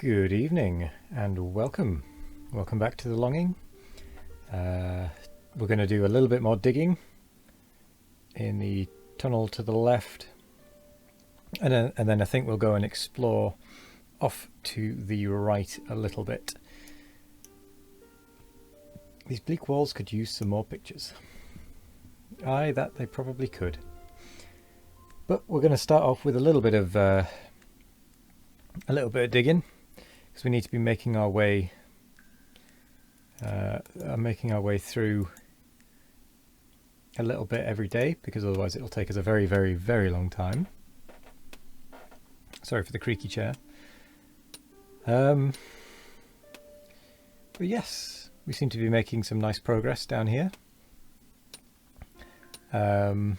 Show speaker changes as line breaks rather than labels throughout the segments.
Good evening and welcome. Welcome back to the longing. We're going to do a little bit more digging in the tunnel to the left, and then I think we'll go and explore off to the right a little bit. These bleak walls could use some more pictures. Aye, that they probably could. But we're going to start off with a little bit of digging, because we need to be making our way through a little bit every day, because otherwise it'll take us a very, very, very long time. Sorry for the creaky chair. But yes, we seem to be making some nice progress down here. And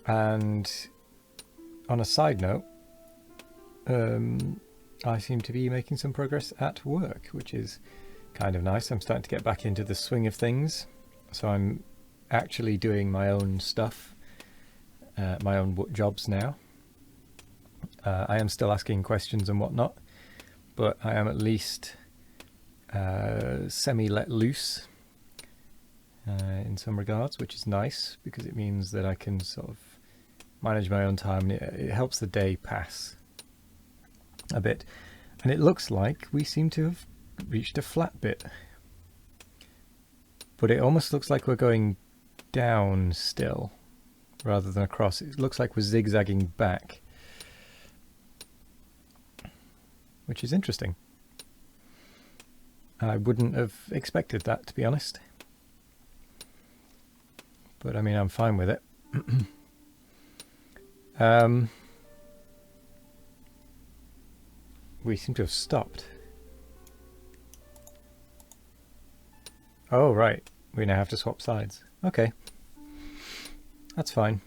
on a side note, I seem to be making some progress at work, which is kind of nice. I'm starting to get back into the swing of things, so I'm actually doing my own stuff, my own jobs now. I am still asking questions and whatnot, but I am at least semi-let loose in some regards, which is nice, because it means that I can sort of manage my own time, and it helps the day pass a bit. And it looks like we seem to have reached a flat bit, but it almost looks like we're going down still rather than across. It looks like we're zigzagging back, which is interesting. I wouldn't have expected that, to be honest, but I mean, I'm fine with it. We seem to have stopped. Oh, right. We now have to swap sides. Okay. That's fine.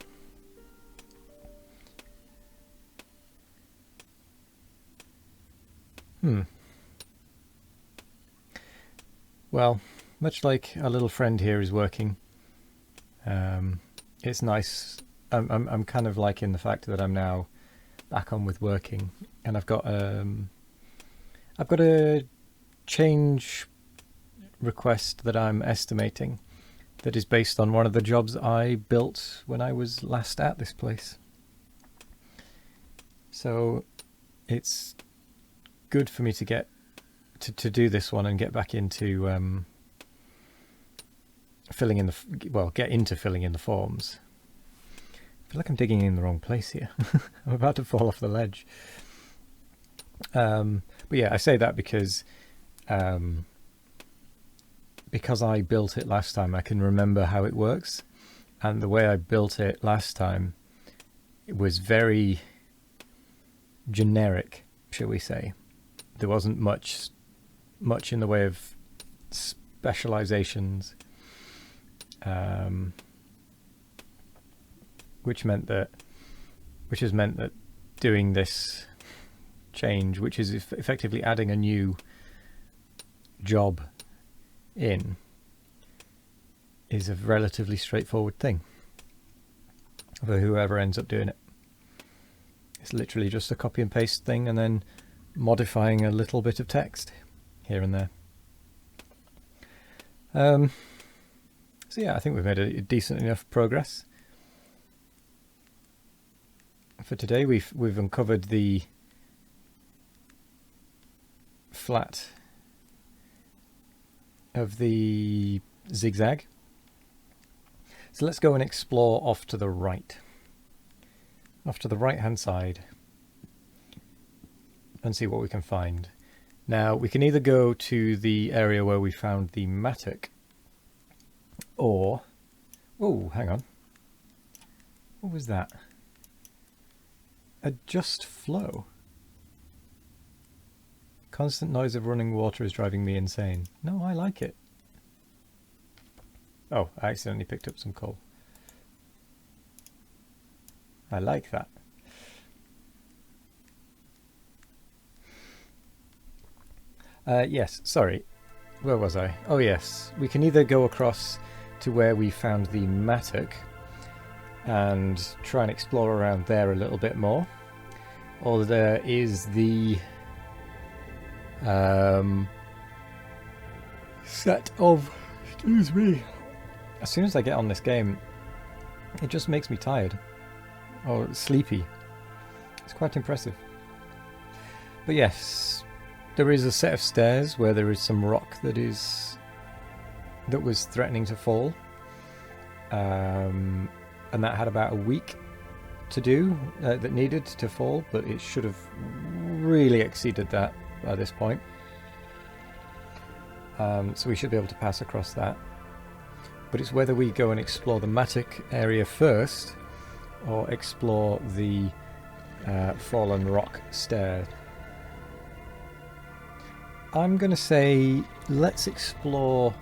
Well, much like our little friend here is working, it's nice. I'm kind of liking the fact that I'm now back on with working, and I've got a change request that I'm estimating that is based on one of the jobs I built when I was last at this place. So it's good for me to get to do this one and get back into get into filling in the forms. I feel like I'm digging in the wrong place here. I'm about to fall off the ledge. But yeah, I say that because I built it last time, I can remember how it works. And the way I built it last time, it was very generic, shall we say. There wasn't much in the way of specializations. Which has meant that doing this change, which is effectively adding a new job in, is a relatively straightforward thing for whoever ends up doing it. It's literally just a copy and paste thing, and then modifying a little bit of text here and there. So yeah, I think we've made a decent enough progress. For today, we've uncovered the flat of the zigzag. So let's go and explore off to the right. Off to the right-hand side, and see what we can find. Now, we can either go to the area where we found the mattock, or... Oh, hang on. What was that? A just flow. Constant noise of running water is driving me insane. No, I like it. Oh, I accidentally picked up some coal. I like that. Yes, sorry. Where was I? Oh yes, we can either go across to where we found the mattock and try and explore around there a little bit more, or there is the set of, excuse me, as soon as I get on this game, it just makes me tired or sleepy. It's quite impressive. But yes, there is a set of stairs where there is some rock that was threatening to fall, and that had about a week to do, that needed to fall, but it should have really exceeded that by this point. So we should be able to pass across that. But it's whether we go and explore the Matic area first or explore the fallen rock stair. I'm going to say let's explore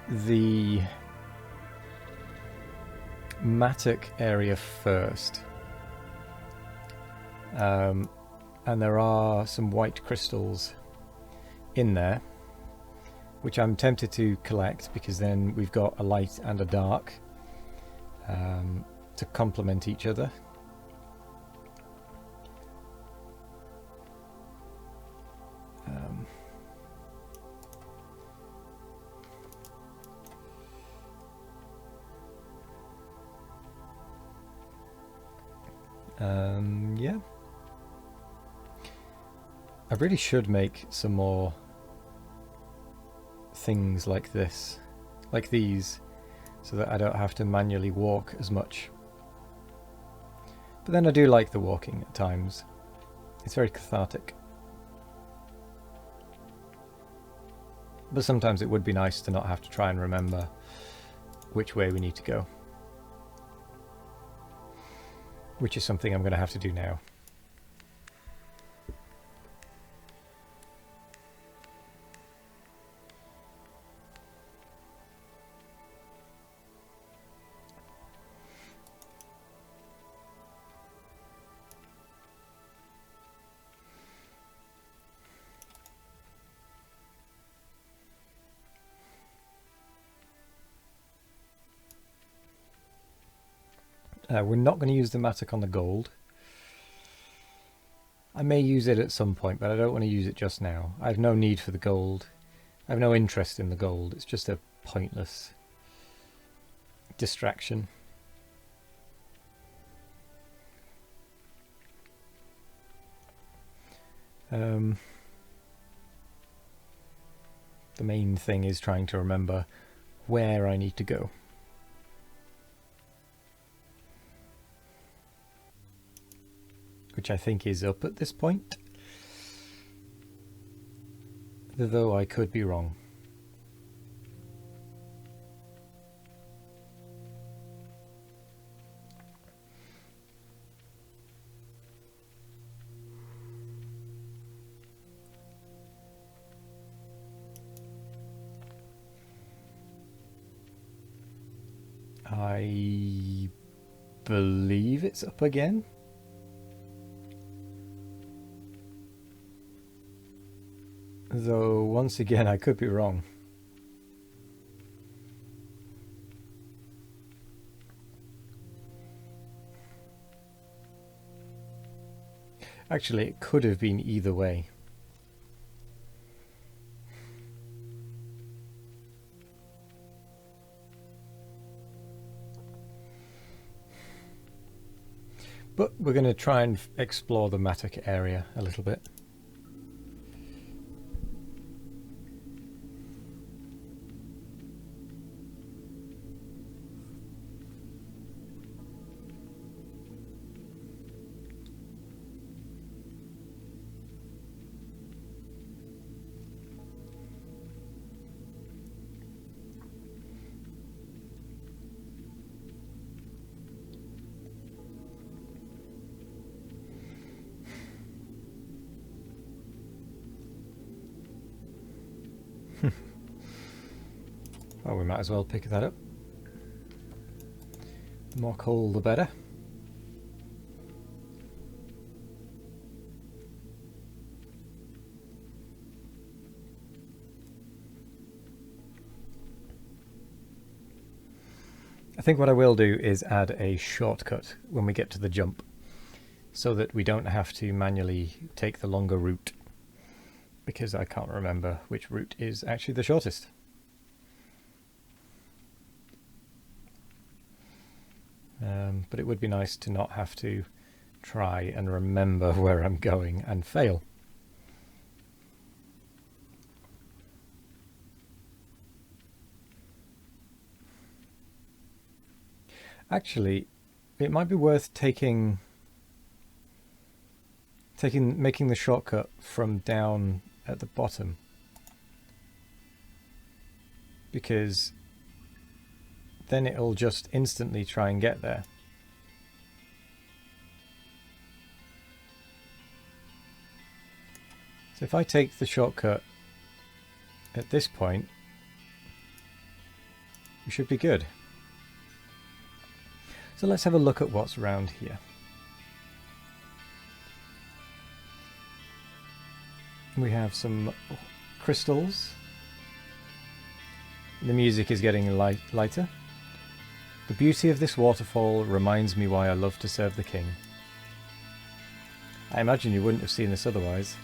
the Matic area first. And there are some white crystals in there, which I'm tempted to collect, because then we've got a light and a dark to complement each other. Yeah. I really should make some more things like this, like these, so that I don't have to manually walk as much. But then I do like the walking at times. It's very cathartic. But sometimes it would be nice to not have to try and remember which way we need to go. Which is something I'm going to have to do now. We're not going to use the Matic on the gold. I may use it at some point, but I don't want to use it just now. I have no need for the gold. I have no interest in the gold. It's just a pointless distraction. The main thing is trying to remember where I need to go. Which I think is up at this point, though I could be wrong. I believe it's up again. Though, once again, I could be wrong. Actually, it could have been either way. But we're going to try and explore the Matic area a little bit. Well, we might as well pick that up. The more coal, the better. I think what I will do is add a shortcut when we get to the jump, so that we don't have to manually take the longer route. because I can't remember which route is actually the shortest. But it would be nice to not have to try and remember where I'm going and fail. Actually, it might be worth making the shortcut from down at the bottom, because then it'll just instantly try and get there. So if I take the shortcut at this point, we should be good. So let's have a look at what's around here. We have some crystals. The music is getting lighter. The beauty of this waterfall reminds me why I love to serve the king. I imagine you wouldn't have seen this otherwise.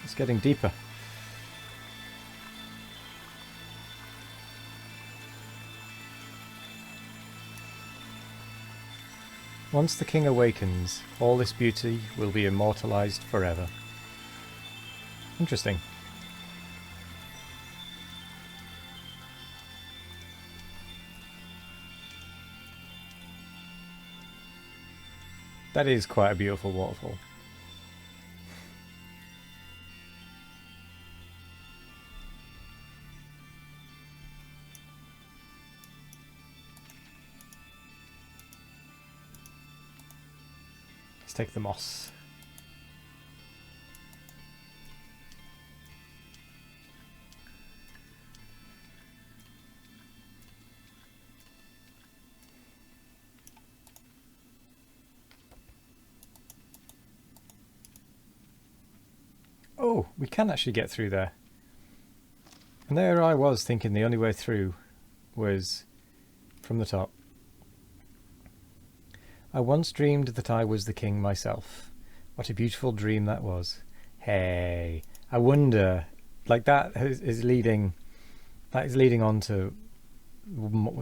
It's getting deeper. Once the king awakens, all this beauty will be immortalized forever. Interesting. That is quite a beautiful waterfall. Let's take the moss. Oh, we can actually get through there. And there I was thinking the only way through was from the top. I once dreamed that I was the king myself. What a beautiful dream that was. Hey, I wonder, like that is leading on to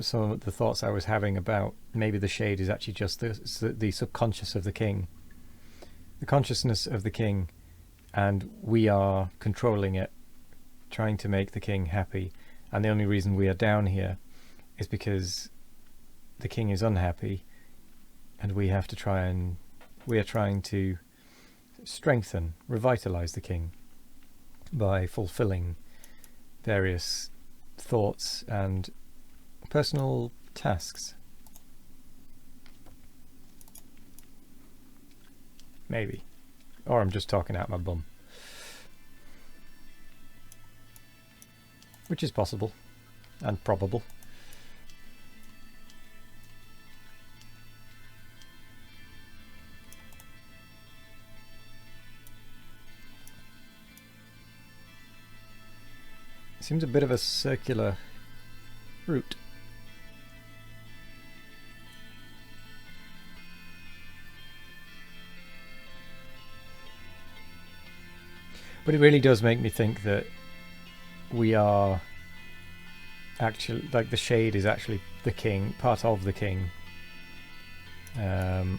some of the thoughts I was having about maybe the shade is actually just the subconscious of the king. The consciousness of the king, and we are controlling it, trying to make the king happy. And the only reason we are down here is because the king is unhappy. And we are trying to strengthen, revitalize the king by fulfilling various thoughts and personal tasks. Maybe. Or I'm just talking out my bum. Which is possible and probable. Seems a bit of a circular route. But it really does make me think that we are actually, like, the shade is actually the king, part of the king. The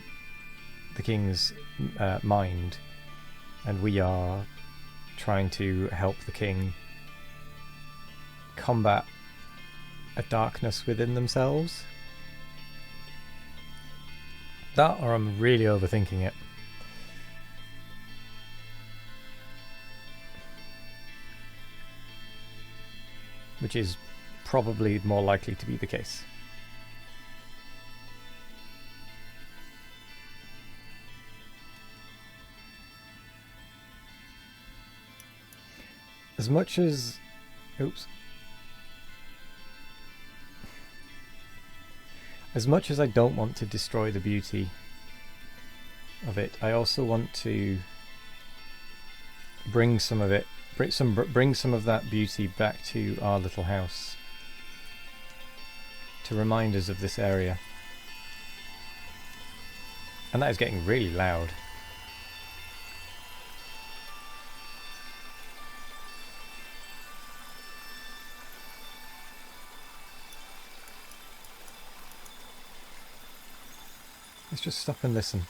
king's mind, and we are trying to help the king combat a darkness within themselves. That, or I'm really overthinking it. Which is probably more likely to be the case. As much as... Oops. As much as I don't want to destroy the beauty of it, I also want to bring some of it, bring some of that beauty back to our little house, to remind us of this area. And that is getting really loud. Let's just stop and listen.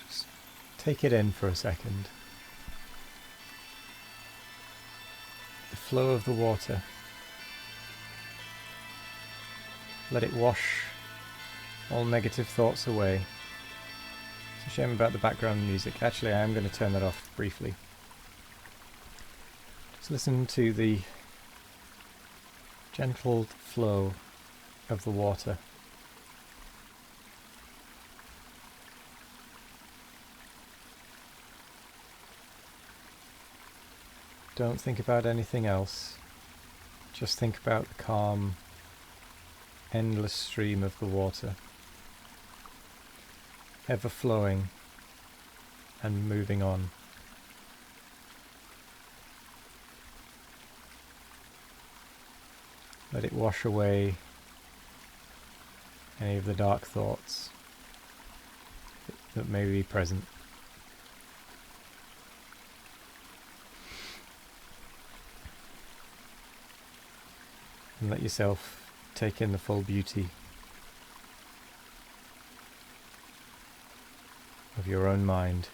Just take it in for a second. The flow of the water. Let it wash all negative thoughts away. It's a shame about the background music. Actually, I am going to turn that off briefly. Just listen to the gentle flow of the water. Don't think about anything else. Just think about the calm, endless stream of the water. Ever flowing and moving on. Let it wash away any of the dark thoughts that may be present. And let yourself take in the full beauty of your own mind.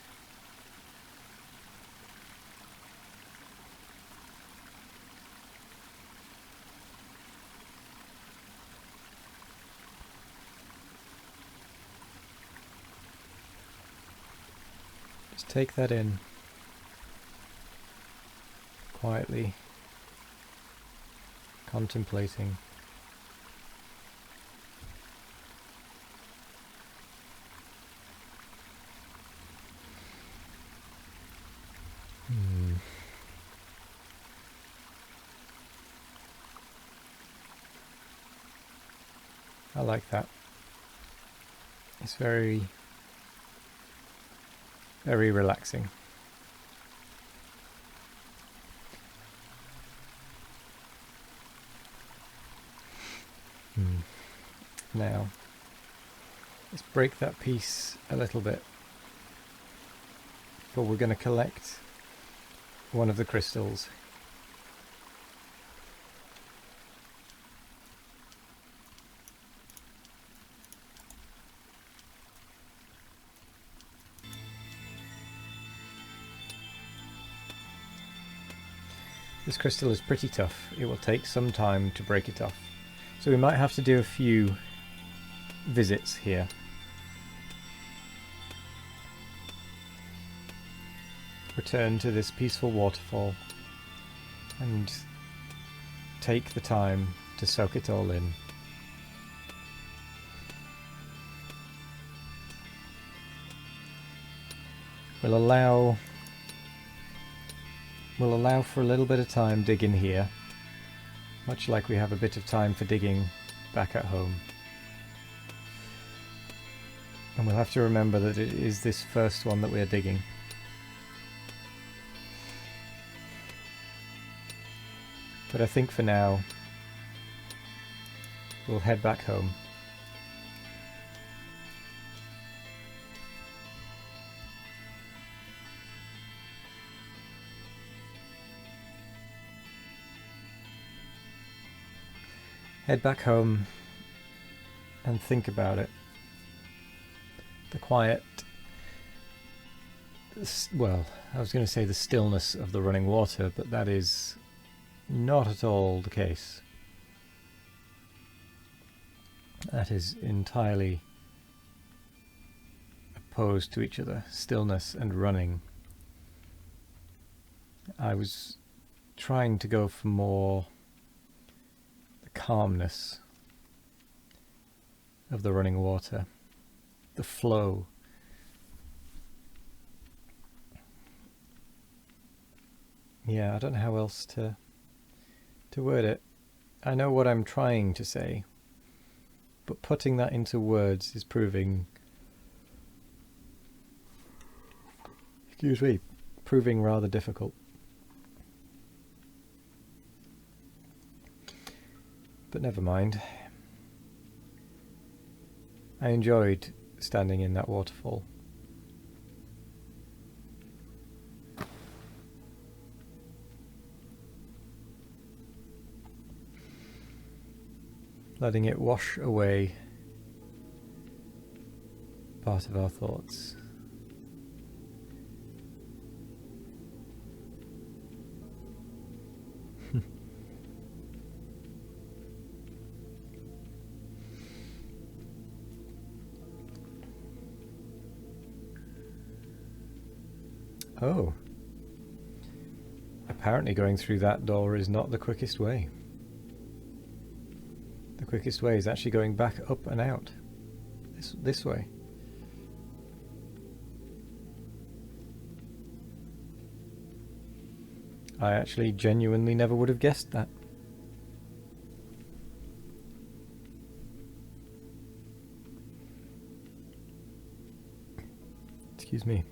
Just take that in quietly, contemplating. I like that. It's very, very relaxing. Now, let's break that piece a little bit. But we're going to collect one of the crystals. This crystal is pretty tough. It will take some time to break it off. So we might have to do a few visits here. Return to this peaceful waterfall and take the time to soak it all in. We'll allow for a little bit of time digging here, much like we have a bit of time for digging back at home. And we'll have to remember that it is this first one that we're digging. But I think for now, we'll head back home. Head back home and think about it. The quiet, well, I was going to say the stillness of the running water, but that is not at all the case. That is entirely opposed to each other, stillness and running. I was trying to go for more the calmness of the running water, the flow. Yeah, I don't know how else to word it. I know what I'm trying to say, but putting that into words is proving proving rather difficult. But never mind. I enjoyed standing in that waterfall. Letting it wash away part of our thoughts. Oh. Apparently going through that door is not the quickest way. The quickest way is actually going back up and out. This way. I actually genuinely never would have guessed that. Excuse me.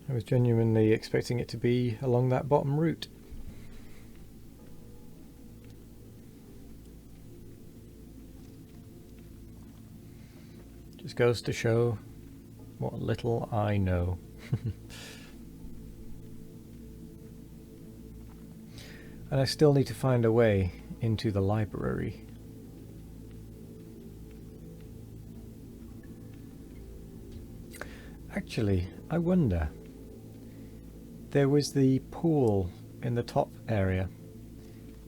I was genuinely expecting it to be along that bottom route. Just goes to show what little I know. And I still need to find a way into the library. Actually, I wonder. There was the pool in the top area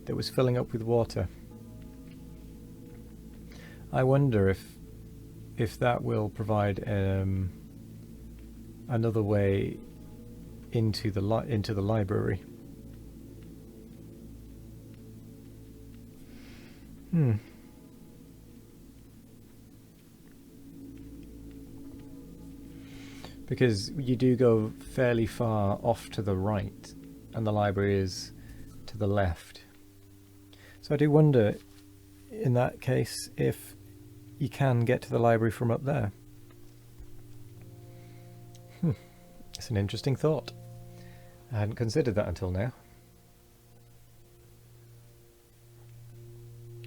that was filling up with water. I wonder if that will provide another way into the library. Because you do go fairly far off to the right, and the library is to the left. So I do wonder, in that case, if you can get to the library from up there. It's an interesting thought. I hadn't considered that until now.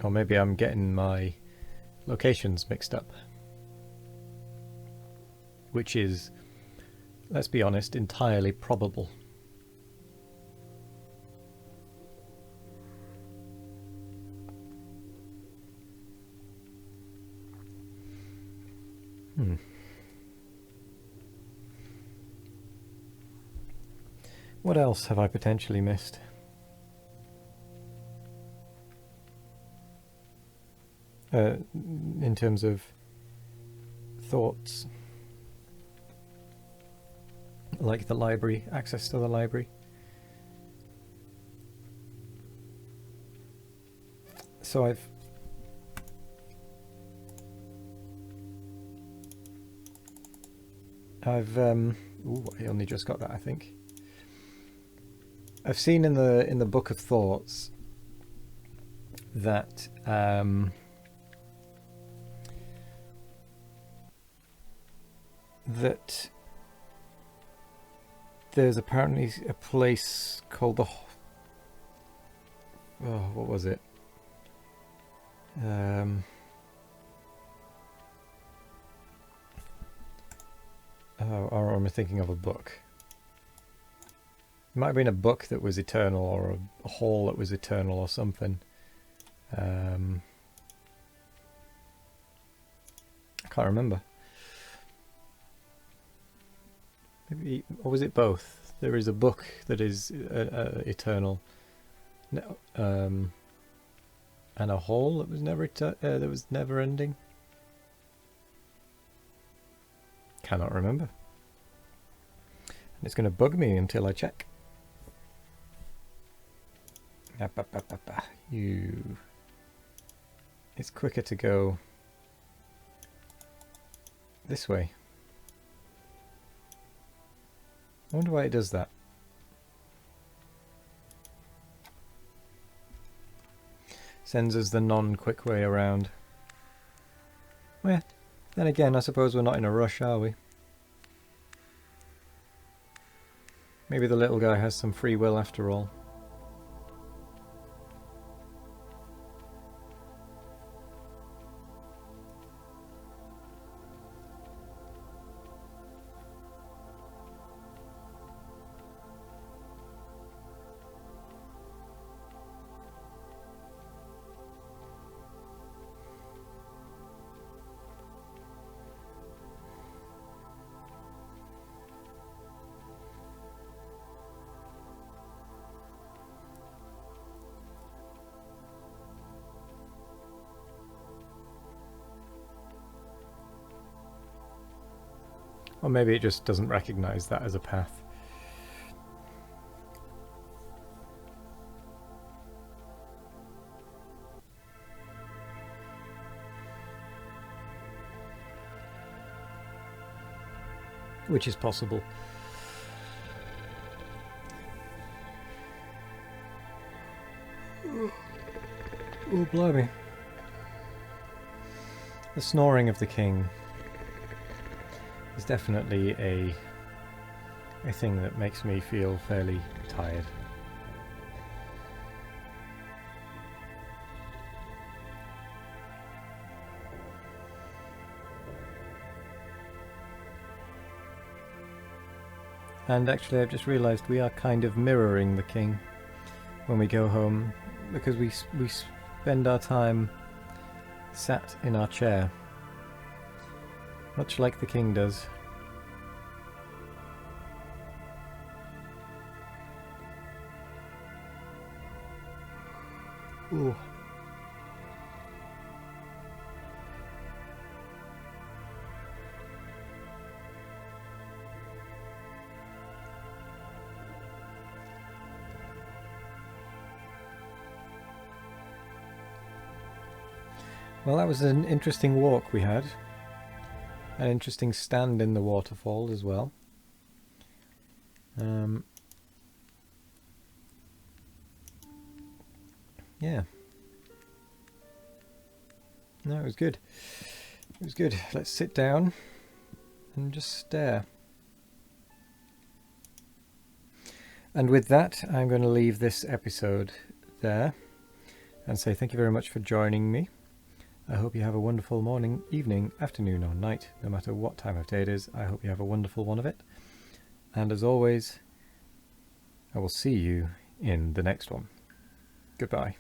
Or maybe I'm getting my locations mixed up. Which is, let's be honest, entirely probable. What else have I potentially missed? In terms of thoughts. Like the library, access to the library. So I've ooh, I only just got that, I think. I've seen in the Book of Thoughts that that there's apparently a place called the what was it? Or am I thinking of a book? It might have been a book that was eternal, or a hall that was eternal, or something. I can't remember. Maybe, or was it both? There is a book that is eternal, and a hall that was never ending. Cannot remember. And it's going to bug me until I check. It's quicker to go this way. I wonder why it does that. Sends us the non-quick way around. Well, then again, I suppose we're not in a rush, are we? Maybe the little guy has some free will after all. Or maybe it just doesn't recognize that as a path. Which is possible. Oh, blimey. The snoring of the king is definitely a thing that makes me feel fairly tired. And actually I've just realised we are kind of mirroring the king when we go home, because we spend our time sat in our chair, much like the king does. Ooh. Well, that was an interesting walk we had. An interesting stand in the waterfall as well. Yeah. No, it was good. It was good. Let's sit down and just stare. And with that, I'm going to leave this episode there and say thank you very much for joining me. I hope you have a wonderful morning, evening, afternoon or night, no matter what time of day it is. I hope you have a wonderful one of it. And as always, I will see you in the next one. Goodbye.